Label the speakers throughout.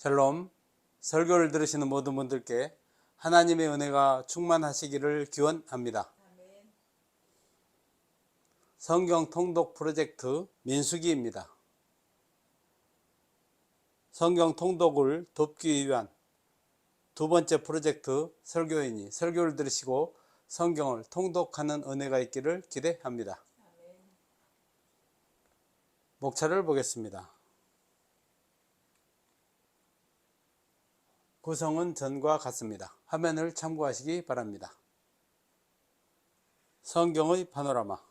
Speaker 1: 샬롬. 설교를 들으시는 모든 분들께 하나님의 은혜가 충만하시기를 기원합니다. 성경 통독 프로젝트 민수기입니다. 성경 통독을 돕기 위한 두 번째 프로젝트 설교이니 설교를 들으시고 성경을 통독하는 은혜가 있기를 기대합니다. 목차를 보겠습니다. 구성은 전과 같습니다. 화면을 참고하시기 바랍니다. 성경의 파노라마.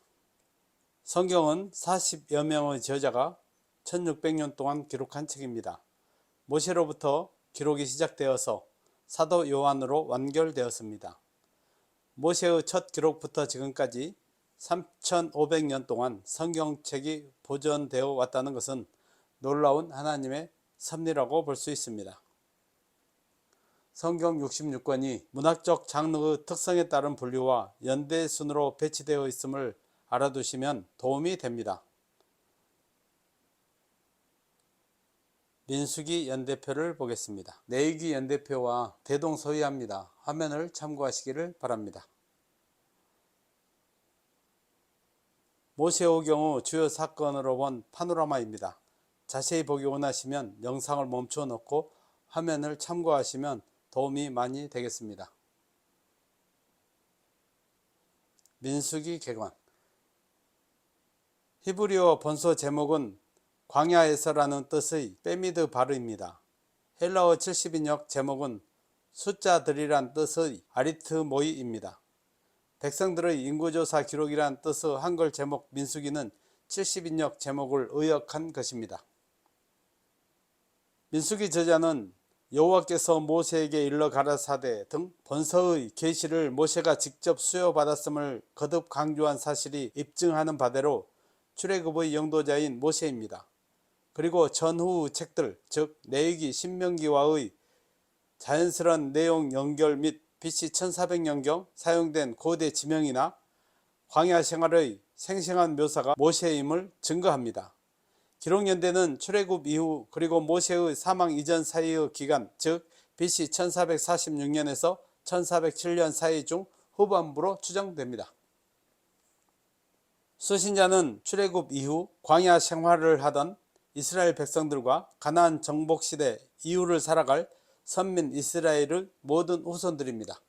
Speaker 1: 성경은 40여 명의 저자가 1600년 동안 기록한 책입니다. 모세로부터 기록이 시작되어서 사도 요한으로 완결되었습니다. 모세의 첫 기록부터 지금까지 3500년 동안 성경책이 보존되어 왔다는 것은 놀라운 하나님의 섭리라고 볼 수 있습니다. 성경 66권이 문학적 장르의 특성에 따른 분류와 연대 순으로 배치되어 있음을 알아두시면 도움이 됩니다. 민수기 연대표를 보겠습니다. 레위기 연대표와 대동소이합니다. 화면을 참고하시기를 바랍니다. 모세오경의 주요 사건으로 본 파노라마입니다. 자세히 보기 원하시면 영상을 멈춰 놓고 화면을 참고하시면 도움이 많이 되겠습니다. 민수기 개관. 히브리어 본서 제목은 광야에서라는 뜻의 빼미드 바르입니다. 헬라어 70인역 제목은 숫자들이란 뜻의 아리트모이입니다. 백성들의 인구조사 기록이란 뜻의 한글 제목 민수기는 70인역 제목을 의역한 것입니다. 민수기 저자는 여호와께서 모세에게 일러 가라사대 등 본서의 계시를 모세가 직접 수여받았음을 거듭 강조한 사실이 입증하는 바대로 출애굽의 영도자인 모세입니다. 그리고 전후 책들 즉 레위기 신명기와의 자연스러운 내용 연결 및 BC 1400년경 사용된 고대 지명이나 광야 생활의 생생한 묘사가 모세임을 증거합니다. 기록연대는 출애굽 이후 그리고 모세의 사망 이전 사이의 기간 즉 BC 1446년에서 1407년 사이 중 후반부로 추정됩니다. 수신자는 출애굽 이후 광야 생활을 하던 이스라엘 백성들과 가나안 정복시대 이후를 살아갈 선민 이스라엘의 모든 후손들입니다.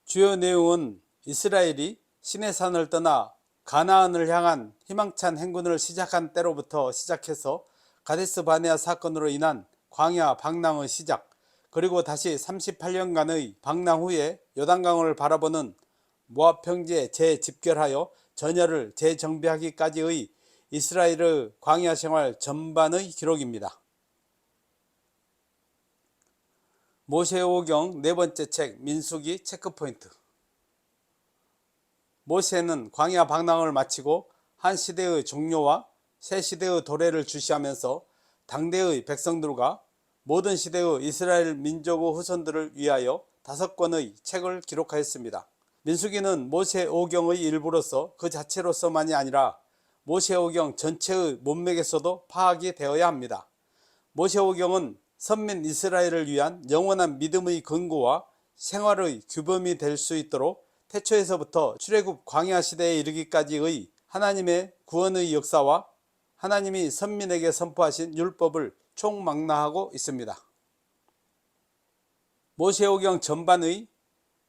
Speaker 1: 주요 내용은 이스라엘이 시내산을 떠나 가나안을 향한 희망찬 행군을 시작한 때로부터 시작해서 가데스 바네아 사건으로 인한 광야 방랑의 시작, 그리고 다시 38년간의 방랑 후에 요단강을 바라보는 모압 평지에 재집결하여 전열을 재정비하기까지의 이스라엘의 광야 생활 전반의 기록입니다. 모세오경 네 번째 책 민수기 체크포인트. 모세는 광야 방랑을 마치고 한 시대의 종료와 새 시대의 도래를 주시하면서 당대의 백성들과 모든 시대의 이스라엘 민족의 후손들을 위하여 5권의 책을 기록하였습니다. 민수기는 모세오경의 일부로서 그 자체로서만이 아니라 모세오경 전체의 문맥에서도 파악이 되어야 합니다. 모세오경은 선민 이스라엘을 위한 영원한 믿음의 근거와 생활의 규범이 될 수 있도록 태초에서부터 출애굽 광야 시대에 이르기까지의 하나님의 구원의 역사와 하나님이 선민에게 선포하신 율법을 총망라하고 있습니다. 모세오경 전반의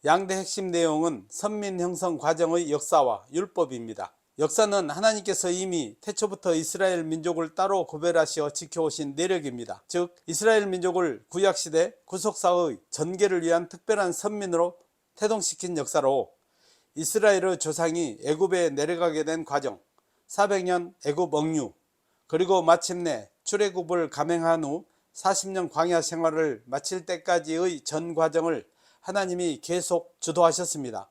Speaker 1: 양대 핵심 내용은 선민 형성 과정의 역사와 율법입니다. 역사는 하나님께서 이미 태초부터 이스라엘 민족을 따로 구별하시어 지켜오신 내력입니다. 즉 이스라엘 민족을 구약시대 구속사의 전개를 위한 특별한 선민으로 태동시킨 역사로 이스라엘의 조상이 애굽에 내려가게 된 과정, 400년 애굽 억류, 그리고 마침내 출애굽을 감행한 후 40년 광야 생활을 마칠 때까지의 전 과정을 하나님이 계속 주도하셨습니다.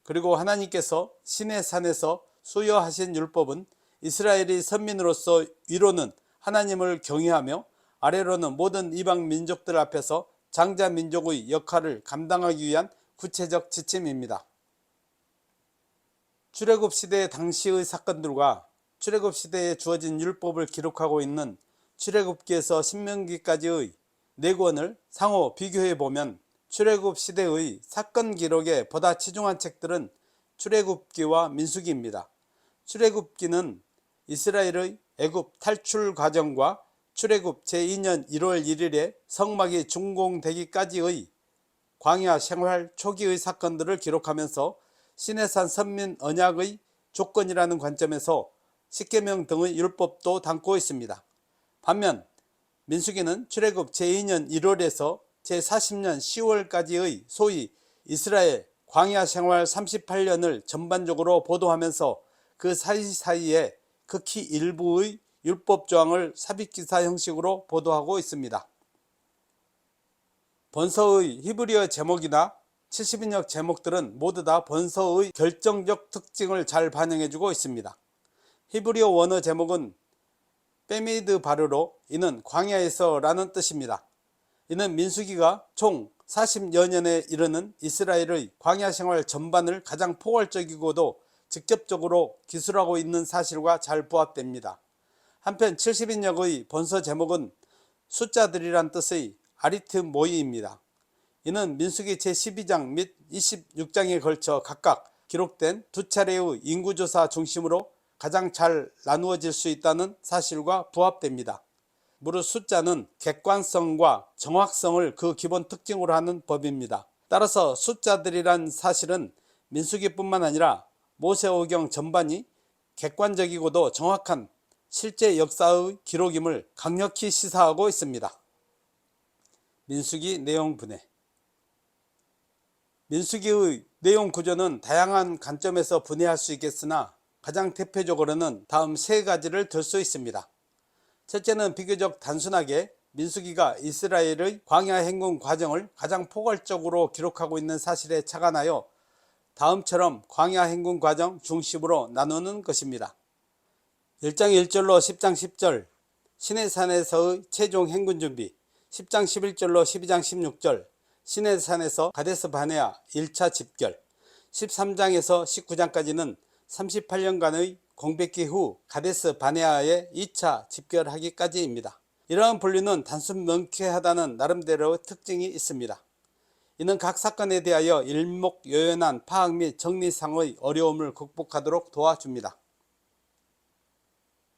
Speaker 1: 그리고 하나님께서 시내산에서 수여하신 율법은 이스라엘이 선민으로서 위로는 하나님을 경외하며 아래로는 모든 이방 민족들 앞에서 장자 민족의 역할을 감당하기 위한 구체적 지침입니다. 출애굽 시대 당시의 사건들과 출애굽 시대에 주어진 율법을 기록하고 있는 출애굽기에서 신명기까지의 4권을 상호 비교해 보면 출애굽 시대의 사건 기록에 보다 치중한 책들은 출애굽기와 민수기입니다. 출애굽기는 이스라엘의 애굽 탈출 과정과 출애굽 제2년 1월 1일에 성막이 준공되기까지의 광야 생활 초기의 사건들을 기록하면서 시내산 선민 언약의 조건이라는 관점에서 십계명 등의 율법도 담고 있습니다. 반면 민수기는 출애굽 제2년 1월에서 제40년 10월까지의 소위 이스라엘 광야 생활 38년을 전반적으로 보도하면서 그 사이사이에 극히 일부의 율법 조항을 삽입기사 형식으로 보도하고 있습니다. 본서의 히브리어 제목이나 70인역 제목들은 모두 다 본서의 결정적 특징을 잘 반영해주고 있습니다. 히브리어 원어 제목은 베미드 바르로, 이는 광야에서 라는 뜻입니다. 이는 민수기가 총 40여 년에 이르는 이스라엘의 광야 생활 전반을 가장 포괄적이고도 직접적으로 기술하고 있는 사실과 잘 부합됩니다. 한편 70인역의 본서 제목은 숫자들이란 뜻의 아리트 모이입니다. 이는 민수기 제12장 및 26장에 걸쳐 각각 기록된 두 차례의 인구조사 중심으로 가장 잘 나누어질 수 있다는 사실과 부합됩니다. 무릇 숫자는 객관성과 정확성을 그 기본 특징으로 하는 법입니다. 따라서 숫자들이란 사실은 민수기뿐만 아니라 모세오경 전반이 객관적이고도 정확한 실제 역사의 기록임을 강력히 시사하고 있습니다. 민수기 내용 분해. 민수기의 내용 구조는 다양한 관점에서 분해할 수 있겠으나 가장 대표적으로는 다음 3가지를 들 수 있습니다. 첫째는 비교적 단순하게 민수기가 이스라엘의 광야 행군 과정을 가장 포괄적으로 기록하고 있는 사실에 착안하여 다음처럼 광야 행군 과정 중심으로 나누는 것입니다. 1장 1절로 10장 10절 시내산에서의 최종 행군 준비, 10장 11절로 12장 16절 시내산에서 가데스 바네아 1차 집결, 13장에서 19장까지는 38년간의 공백기 후 가데스 바네아의 2차 집결하기까지입니다. 이러한 분류는 단순 명쾌하다는 나름대로의 특징이 있습니다. 이는 각 사건에 대하여 일목요연한 파악 및 정리상의 어려움을 극복하도록 도와줍니다.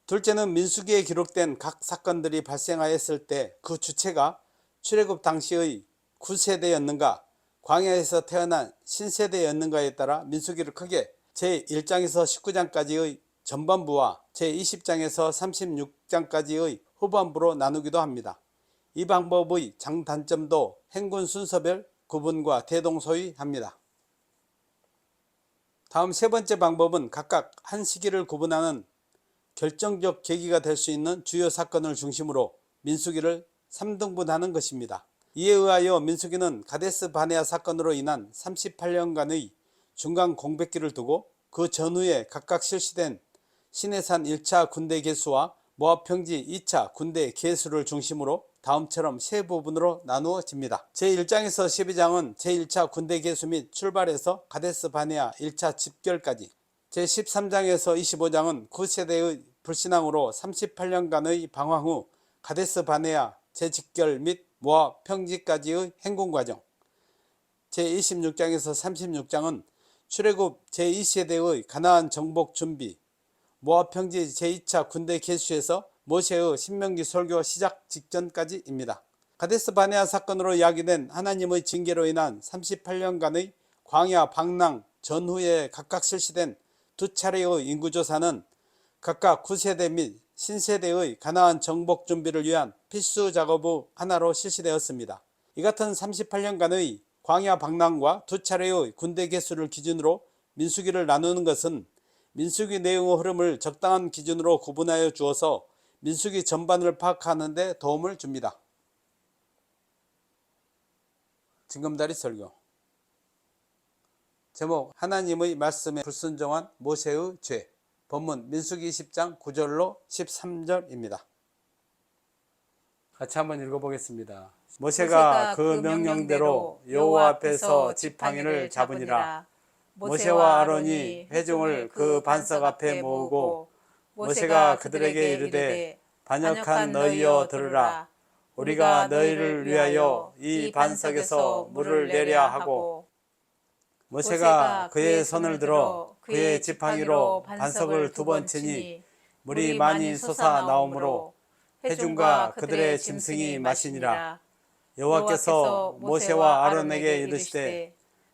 Speaker 1: 둘째는 민수기에 기록된 각 사건들이 발생하였을 때 그 주체가 출애굽 당시의 구세대였는가 광야에서 태어난 신세대였는가에 따라 민수기를 크게 제1장에서 19장까지의 전반부와 제20장에서 36장까지의 후반부로 나누기도 합니다. 이 방법의 장단점도 행군 순서별 구분과 대동소이합니다. 다음 3번째 방법은 각각 한 시기를 구분하는 결정적 계기가 될 수 있는 주요 사건을 중심으로 민수기를 3등분하는 것입니다. 이에 의하여 민수기는 가데스 바네아 사건으로 인한 38년간의 중간 공백기를 두고 그 전후에 각각 실시된 시내산 1차 군대 개수와 모압 평지 2차 군대 개수를 중심으로 다음처럼 3부분으로 나누어집니다. 제1장에서 12장은 제1차 군대 개수 및 출발에서 가데스 바네아 1차 집결까지, 제13장에서 25장은 9세대의 불신앙으로 38년간의 방황 후 가데스 바네아 재집결 및 모압 평지까지의 행군 과정, 제26장에서 36장은 출애굽 제2세대의 가나안 정복 준비, 모압 평지 제2차 군대 개수에서 모세의 신명기 설교 시작 직전까지입니다. 가데스 바네아 사건으로 야기된 하나님의 징계로 인한 38년간의 광야 방랑 전후에 각각 실시된 두 차례의 인구조사는 각각 9세대 및 신세대의 가나안 정복 준비를 위한 필수 작업의 하나로 실시되었습니다. 이 같은 38년간의 광야 방랑과 두 차례의 군대 개수를 기준으로 민수기를 나누는 것은 민수기 내용의 흐름을 적당한 기준으로 구분하여 주어서 민수기 전반을 파악하는 데 도움을 줍니다. 징검다리 설교. 제목 하나님의 말씀에 불순종한 모세의 죄. 본문 민수기 20장 9절로 13절입니다. 같이 한번 읽어보겠습니다. 모세가 그 명령대로 여호와 앞에서 지팡이를 잡으니라. 모세와 아론이 회중을 그 반석 앞에 모으고 모세가 그들에게 이르되 반역한 너희여 들으라. 우리가 너희를 위하여 이 반석에서 물을 내려 하고 모세가 그의 손을 들어 그의 지팡이로 반석을 2번 치니 물이 많이 솟아나오므로 회중과 그들의 짐승이 마시니라. 여호와께서 모세와 아론에게 이르시되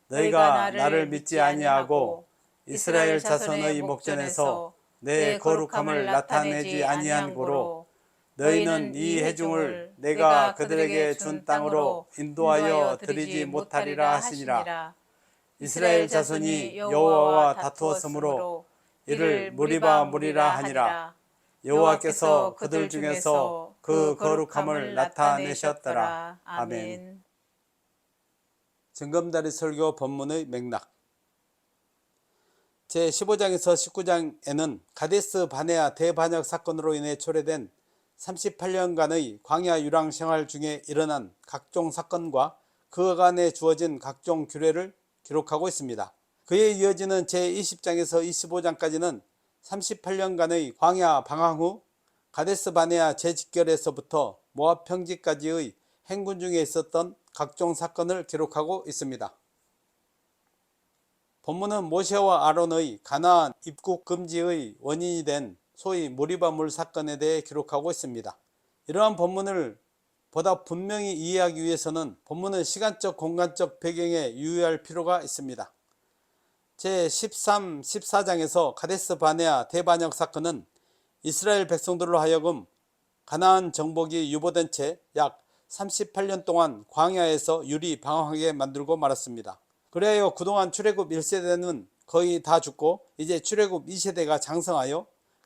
Speaker 1: 너희가 나를 믿지 아니하고 이스라엘 자손의 목전에서 내 거룩함을 나타내지 아니한 고로 너희는 이 회중을 내가 그들에게 준 땅으로 인도하여 드리지 못하리라 하시니라. 이스라엘 자손이 여호와와 다투었으므로 이를 무리바 무리라 하니라. 여호와께서 그들 중에서 그 거룩함을 나타내셨더라. 아멘. 정검다리 설교 본문의 맥락. 제15장에서 19장에는 가데스 바네아 대반역 사건으로 인해 초래된 38년간의 광야 유랑 생활 중에 일어난 각종 사건과 그간에 주어진 각종 규례를 기록하고 있습니다. 그에 이어지는 제20장에서 25장까지는 38년간의 광야 방황 후 가데스 바네아 재직결에서부터 모압 평지까지의 행군 중에 있었던 각종 사건을 기록하고 있습니다. 본문은 모세와 아론의 가나안 입국 금지의 원인이 된 소위 무리바물 사건에 대해 기록하고 있습니다. 이러한 본문을 보다 분명히 이해하기 위해서는 본문의 시간적 공간적 배경에 유의할 필요가 있습니다. 제13, 14장에서 가데스 바네아 대반역 사건은 이스라엘 백성들로 하여금 가나안 정복이 유보된 채 약 38년 동안 광야에서 유리 방황하게 만들고 말았습니다. 그래야 그동안 출애굽 1세대는 거의 다 죽고 이제 출애굽 2세대가 장성하여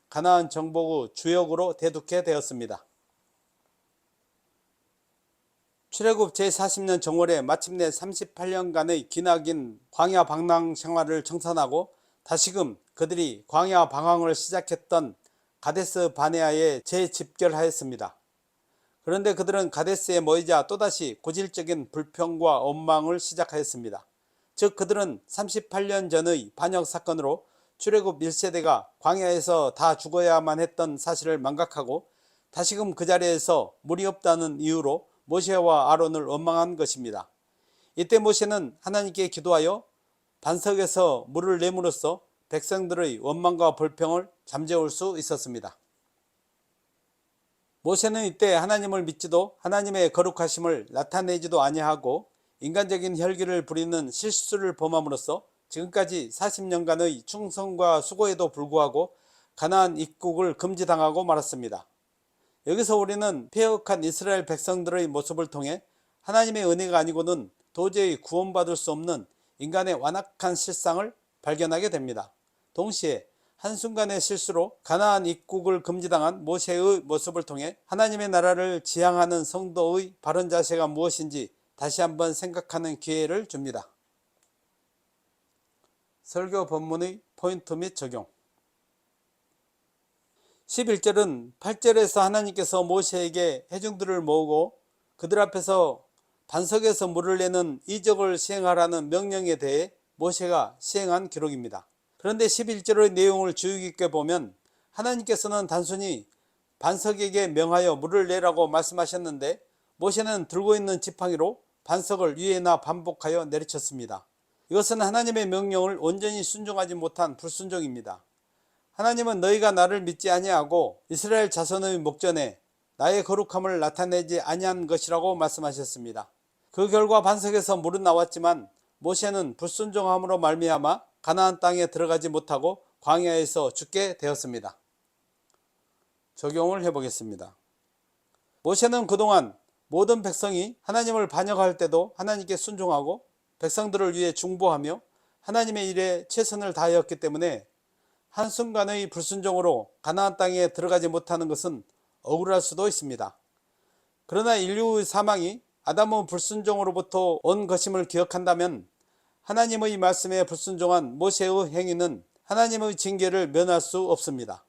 Speaker 1: 가나안 정복 후 주역으로 대두게 되었습니다. 출애굽 제40년 정월에 마침내 38년간의 기나긴 광야 방랑 생활을 청산하고 다시금 그들이 광야 방황을 시작했던 가데스 바네아에 재집결하였습니다. 그런데 그들은 가데스에 모이자 또다시 고질적인 불평과 원망을 시작하였습니다. 즉 그들은 38년 전의 반역 사건으로 출애굽 1세대가 광야에서 다 죽어야만 했던 사실을 망각하고 다시금 그 자리에서 물이 없다는 이유로 모세와 아론을 원망한 것입니다. 이때 모세는 하나님께 기도하여 반석에서 물을 내므로써 백성들의 원망과 불평을 잠재울 수 있었습니다. 모세는 이때 하나님을 믿지도 하나님의 거룩하심을 나타내지도 아니하고 인간적인 혈기를 부리는 실수를 범함으로써 지금까지 40년간의 충성과 수고에도 불구하고 가나안 입국을 금지당하고 말았습니다. 여기서 우리는 폐역한 이스라엘 백성들의 모습을 통해 하나님의 은혜가 아니고는 도저히 구원받을 수 없는 인간의 완악한 실상을 발견하게 됩니다. 동시에 한순간의 실수로 가나안 입국을 금지당한 모세의 모습을 통해 하나님의 나라를 지향하는 성도의 바른 자세가 무엇인지 다시 한번 생각하는 기회를 줍니다. 설교 본문의 포인트 및 적용. 11절은 8절에서 하나님께서 모세에게 회중들을 모으고 그들 앞에서 반석에서 물을 내는 이적을 시행하라는 명령에 대해 모세가 시행한 기록입니다. 그런데 11절의 내용을 주의 깊게 보면 하나님께서는 단순히 반석에게 명하여 물을 내라고 말씀하셨는데 모세는 들고 있는 지팡이로 반석을 위에나 반복하여 내리쳤습니다. 이것은 하나님의 명령을 온전히 순종하지 못한 불순종입니다. 하나님은 너희가 나를 믿지 아니하고 이스라엘 자손의 목전에 나의 거룩함을 나타내지 아니한 것이라고 말씀하셨습니다. 그 결과 반석에서 물은 나왔지만 모세는 불순종함으로 말미암아 가나안 땅에 들어가지 못하고 광야에서 죽게 되었습니다. 적용을 해보겠습니다. 모세는 그동안 모든 백성이 하나님을 반역할 때도 하나님께 순종하고 백성들을 위해 중보하며 하나님의 일에 최선을 다하였기 때문에 한순간의 불순종으로 가나안 땅에 들어가지 못하는 것은 억울할 수도 있습니다. 그러나 인류의 사망이 아담의 불순종으로부터 온 것임을 기억한다면 하나님의 말씀에 불순종한 모세의 행위는 하나님의 징계를 면할 수 없습니다.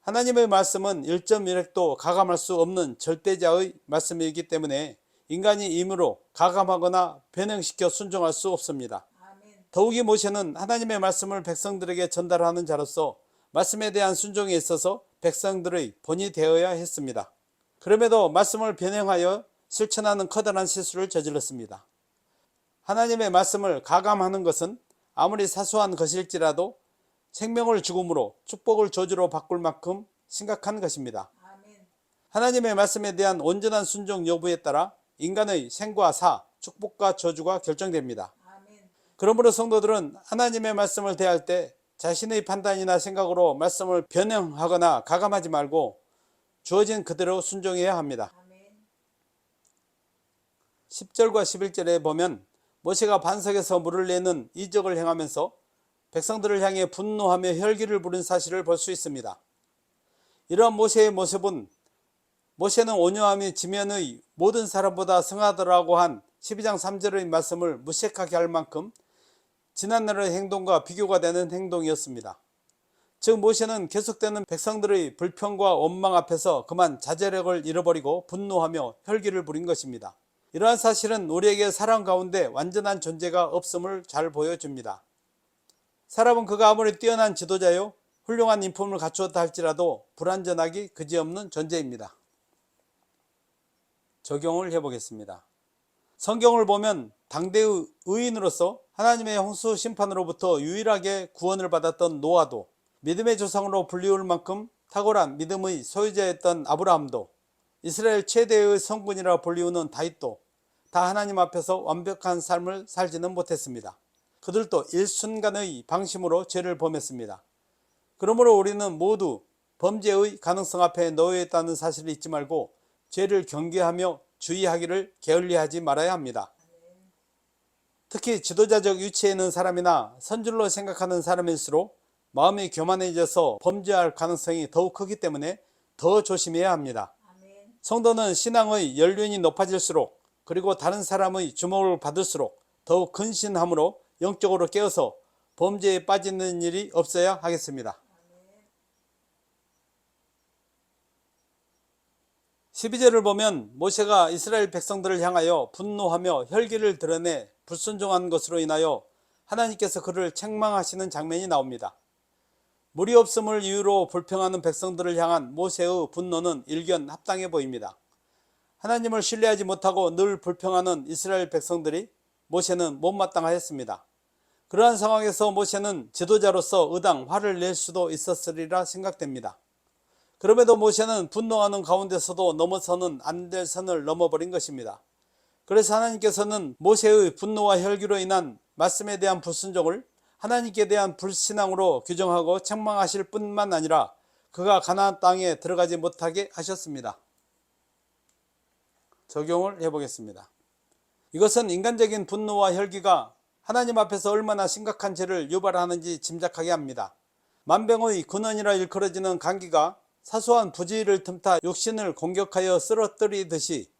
Speaker 1: 하나님의 말씀은 1.1획도 가감할 수 없는 절대자의 말씀이기 때문에 인간이 임으로 가감하거나 변형시켜 순종할 수 없습니다. 더욱이 모세는 하나님의 말씀을 백성들에게 전달하는 자로서 말씀에 대한 순종에 있어서 백성들의 본이 되어야 했습니다. 그럼에도 말씀을 변형하여 실천하는 커다란 실수를 저질렀습니다. 하나님의 말씀을 가감하는 것은 아무리 사소한 것일지라도 생명을 죽음으로 축복을 저주로 바꿀 만큼 심각한 것입니다. 하나님의 말씀에 대한 온전한 순종 여부에 따라 인간의 생과 사, 축복과 저주가 결정됩니다. 그러므로 성도들은 하나님의 말씀을 대할 때 자신의 판단이나 생각으로 말씀을 변형하거나 가감하지 말고 주어진 그대로 순종해야 합니다. 10절과 11절에 보면 모세가 반석에서 물을 내는 이적을 행하면서 백성들을 향해 분노하며 혈기를 부린 사실을 볼 수 있습니다. 이러한 모세의 모습은 모세는 온유함이 지면의 모든 사람보다 성하더라고 한 12장 3절의 말씀을 무색하게 할 만큼 지난날의 행동과 비교가 되는 행동이었습니다. 즉 모세는 계속되는 백성들의 불평과 원망 앞에서 그만 자제력을 잃어버리고 분노하며 혈기를 부린 것입니다. 이러한 사실은 우리에게 사람 가운데 완전한 존재가 없음을 잘 보여줍니다. 사람은 그가 아무리 뛰어난 지도자요 훌륭한 인품을 갖추었다 할지라도 불완전하기 그지없는 존재입니다. 적용을 해보겠습니다. 성경을 보면 당대의 의인으로서 하나님의 홍수 심판으로부터 유일하게 구원을 받았던 노아도, 믿음의 조상으로 불리울 만큼 탁월한 믿음의 소유자였던 아브라함도, 이스라엘 최대의 성군이라 불리우는 다윗도 다 하나님 앞에서 완벽한 삶을 살지는 못했습니다. 그들도 일순간의 방심으로 죄를 범했습니다. 그러므로 우리는 모두 범죄의 가능성 앞에 놓여 있다는 사실을 잊지 말고 죄를 경계하며 주의하기를 게을리하지 말아야 합니다. 특히 지도자적 위치에 있는 사람이나 선줄로 생각하는 사람일수록 마음이 교만해져서 범죄할 가능성이 더욱 크기 때문에 더 조심해야 합니다. 성도는 신앙의 연륜이 높아질수록 그리고 다른 사람의 주목을 받을수록 더욱 근신함으로 영적으로 깨어서 범죄에 빠지는 일이 없어야 하겠습니다. 12절을 보면 모세가 이스라엘 백성들을 향하여 분노하며 혈기를 드러내 불순종한 것으로 인하여 하나님께서 그를 책망하시는 장면이 나옵니다. 물이 없음을 이유로 불평하는 백성들을 향한 모세의 분노는 일견 합당해 보입니다. 하나님을 신뢰하지 못하고 늘 불평하는 이스라엘 백성들이 모세는 못마땅하였습니다. 그러한 상황에서 모세는 지도자로서 의당 화를 낼 수도 있었으리라 생각됩니다. 그럼에도 모세는 분노하는 가운데서도 넘어서는 안 될 선을 넘어버린 것입니다. 그래서 하나님께서는 모세의 분노와 혈기로 인한 말씀에 대한 불순종을 하나님께 대한 불신앙으로 규정하고 책망하실 뿐만 아니라 그가 가나안 땅에 들어가지 못하게 하셨습니다. 적용을 해보겠습니다. 이것은 인간적인 분노와 혈기가 하나님 앞에서 얼마나 심각한 죄를 유발하는지 짐작하게 합니다. 만병의 근원이라 일컬어지는 감기가 사소한 부지를 틈타 육신을 공격하여 쓰러뜨리듯이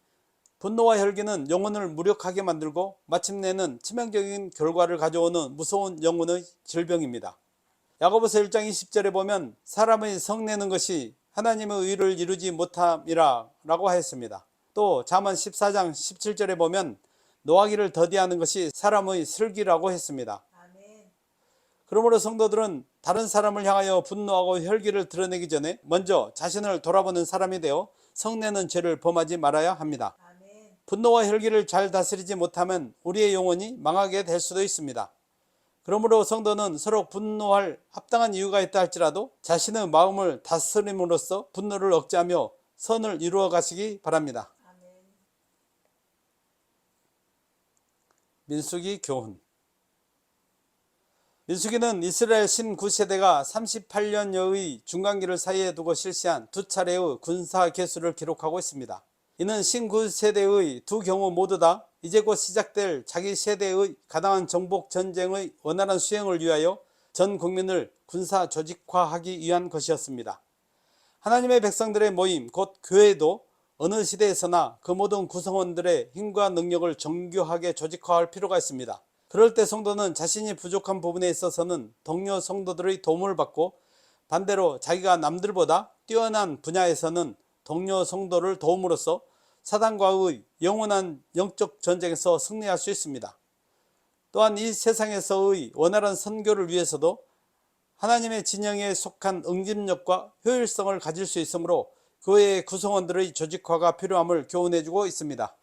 Speaker 1: 분노와 혈기는 영혼을 무력하게 만들고 마침내는 치명적인 결과를 가져오는 무서운 영혼의 질병입니다. 야고보서 1장 20절에 보면 사람의 성내는 것이 하나님의 의를 이루지 못함이라 라고 하였습니다. 또 잠언 14장 17절에 보면 노하기를 더디하는 것이 사람의 슬기라고 했습니다. 그러므로 성도들은 다른 사람을 향하여 분노하고 혈기를 드러내기 전에 먼저 자신을 돌아보는 사람이 되어 성내는 죄를 범하지 말아야 합니다. 분노와 혈기를 잘 다스리지 못하면 우리의 영혼이 망하게 될 수도 있습니다. 그러므로 성도는 서로 분노할 합당한 이유가 있다 할지라도 자신의 마음을 다스림으로써 분노를 억제하며 선을 이루어 가시기 바랍니다. 민수기 교훈. 민수기는 이스라엘 신 9세대가 38년여의 중간기를 사이에 두고 실시한 두 차례의 군사 개수를 기록하고 있습니다. 이는 신 9세대의 두 경우 모두 다 이제 곧 시작될 자기 세대의 가당한 정복 전쟁의 원활한 수행을 위하여 전 국민을 군사 조직화하기 위한 것이었습니다. 하나님의 백성들의 모임 곧 교회도 어느 시대에서나 그 모든 구성원들의 힘과 능력을 정교하게 조직화할 필요가 있습니다. 그럴 때 성도는 자신이 부족한 부분에 있어서는 동료 성도들의 도움을 받고 반대로 자기가 남들보다 뛰어난 분야에서는 동료 성도를 도움으로써 사단과의 영원한 영적 전쟁에서 승리할 수 있습니다. 또한 이 세상에서의 원활한 선교를 위해서도 하나님의 진영에 속한 응집력과 효율성을 가질 수 있으므로 교회의 구성원들의 조직화가 필요함을 교훈해주고 있습니다.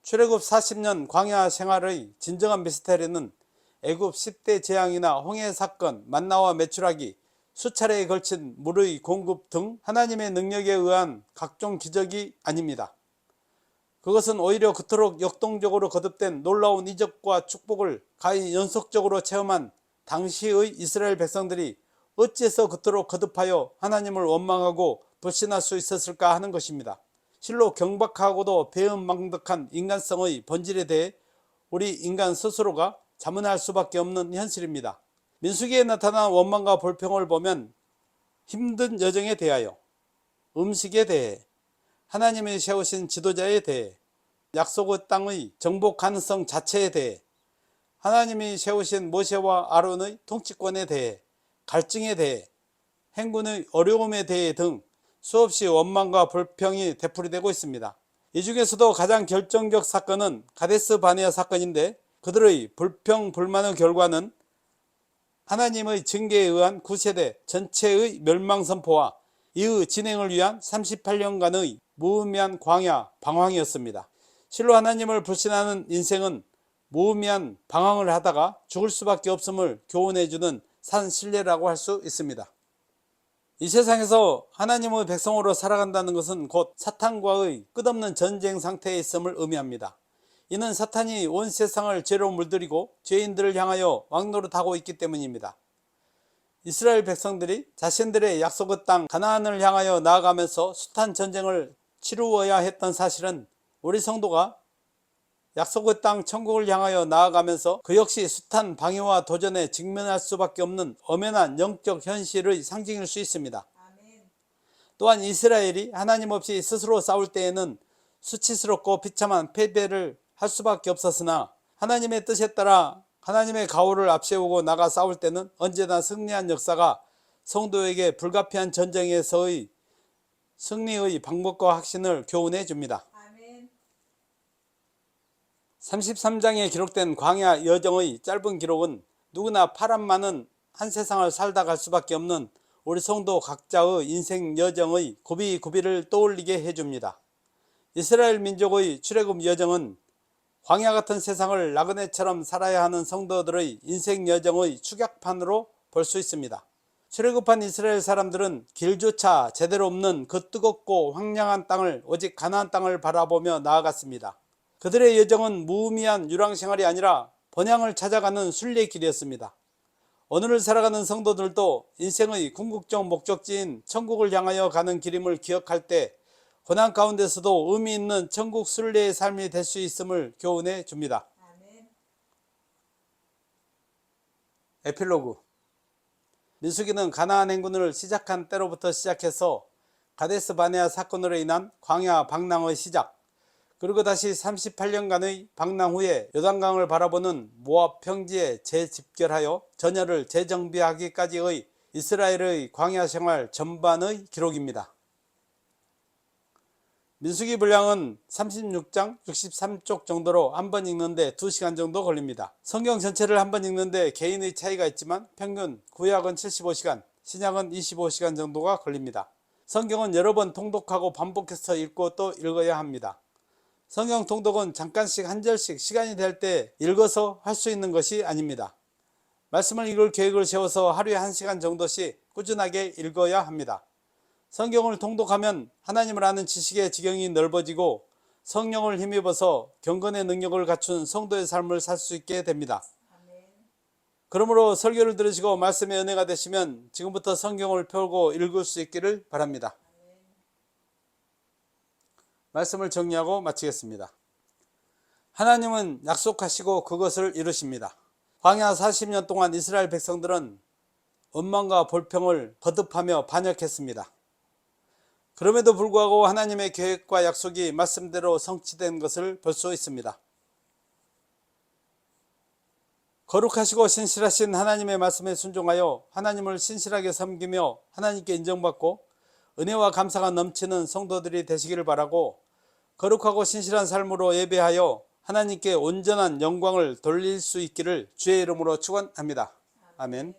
Speaker 1: 출애굽 40년 광야 생활의 진정한 미스테리는 애굽 10대 재앙이나 홍해 사건, 만나와 메추라기, 수차례에 걸친 물의 공급 등 하나님의 능력에 의한 각종 기적이 아닙니다. 그것은 오히려 그토록 역동적으로 거듭된 놀라운 이적과 축복을 가히 연속적으로 체험한 당시의 이스라엘 백성들이 어찌해서 그토록 거듭하여 하나님을 원망하고 불신할 수 있었을까 하는 것입니다. 실로 경박하고도 배은망덕한 인간성의 본질에 대해 우리 인간 스스로가 자문할 수밖에 없는 현실입니다. 민수기에 나타난 원망과 불평을 보면 힘든 여정에 대하여, 음식에 대해, 하나님이 세우신 지도자에 대해, 약속의 땅의 정복 가능성 자체에 대해, 하나님이 세우신 모세와 아론의 통치권에 대해, 갈증에 대해, 행군의 어려움에 대해 등 수없이 원망과 불평이 되풀이되고 있습니다. 이 중에서도 가장 결정적 사건은 가데스 바네아 사건인데, 그들의 불평 불만의 결과는 하나님의 징계에 의한 9세대 전체의 멸망 선포와 이의 진행을 위한 38년간의 무의미한 광야 방황이었습니다. 실로 하나님을 불신하는 인생은 무의미한 방황을 하다가 죽을 수밖에 없음을 교훈해주는 산신뢰라고 할 수 있습니다. 이 세상에서 하나님의 백성으로 살아간다는 것은 곧 사탄과의 끝없는 전쟁 상태에 있음을 의미합니다. 이는 사탄이 온 세상을 죄로 물들이고 죄인들을 향하여 왕노릇하고 있기 때문입니다. 이스라엘 백성들이 자신들의 약속의 땅 가나안을 향하여 나아가면서 숱한 전쟁을 치루어야 했던 사실은 우리 성도가 약속의 땅 천국을 향하여 나아가면서 그 역시 숱한 방해와 도전에 직면할 수밖에 없는 엄연한 영적 현실의 상징일 수 있습니다. 또한 이스라엘이 하나님 없이 스스로 싸울 때에는 수치스럽고 비참한 패배를 할 수밖에 없었으나 하나님의 뜻에 따라 하나님의 가호를 앞세우고 나가 싸울 때는 언제나 승리한 역사가 성도에게 불가피한 전쟁에서의 승리의 방법과 확신을 교훈해 줍니다. 33장에 기록된 광야 여정의 짧은 기록은 누구나 파란 많은 한 세상을 살다 갈 수밖에 없는 우리 성도 각자의 인생 여정의 고비고비를 떠올리게 해줍니다. 이스라엘 민족의 출애굽 여정은 광야 같은 세상을 나그네처럼 살아야 하는 성도들의 인생 여정의 축약판으로 볼 수 있습니다. 출애굽한 이스라엘 사람들은 길조차 제대로 없는 그 뜨겁고 황량한 땅을 오직 가나안 땅을 바라보며 나아갔습니다. 그들의 여정은 무의미한 유랑생활이 아니라 번향을 찾아가는 순례길이었습니다. 오늘을 살아가는 성도들도 인생의 궁극적 목적지인 천국을 향하여 가는 길임을 기억할 때 고난 가운데서도 의미 있는 천국 순례의 삶이 될 수 있음을 교훈해 줍니다. 에필로그. 민수기는 가나안 행군을 시작한 때로부터 시작해서 가데스 바네아 사건으로 인한 광야 방랑의 시작, 그리고 다시 38년간의 방랑 후에 요단강을 바라보는 모압 평지에 재집결하여 전열을 재정비하기까지의 이스라엘의 광야 생활 전반의 기록입니다. 민수기 분량은 36장 63쪽 정도로 한 번 읽는데 2시간 정도 걸립니다. 성경 전체를 한 번 읽는데 개인의 차이가 있지만 평균 구약은 75시간, 신약은 25시간 정도가 걸립니다. 성경은 여러 번 통독하고 반복해서 읽고 또 읽어야 합니다. 성경 통독은 잠깐씩 한 절씩 시간이 될 때 읽어서 할 수 있는 것이 아닙니다. 말씀을 읽을 계획을 세워서 하루에 1시간 정도씩 꾸준하게 읽어야 합니다. 성경을 통독하면 하나님을 아는 지식의 지경이 넓어지고 성령을 힘입어서 경건의 능력을 갖춘 성도의 삶을 살 수 있게 됩니다. 그러므로 설교를 들으시고 말씀의 은혜가 되시면 지금부터 성경을 펴고 읽을 수 있기를 바랍니다. 말씀을 정리하고 마치겠습니다. 하나님은 약속하시고 그것을 이루십니다. 광야 40년 동안 이스라엘 백성들은 원망과 불평을 거듭하며 반역했습니다. 그럼에도 불구하고 하나님의 계획과 약속이 말씀대로 성취된 것을 볼 수 있습니다. 거룩하시고 신실하신 하나님의 말씀에 순종하여 하나님을 신실하게 섬기며 하나님께 인정받고 은혜와 감사가 넘치는 성도들이 되시기를 바라고, 거룩하고 신실한 삶으로 예배하여 하나님께 온전한 영광을 돌릴 수 있기를 주의 이름으로 축원합니다. 아멘.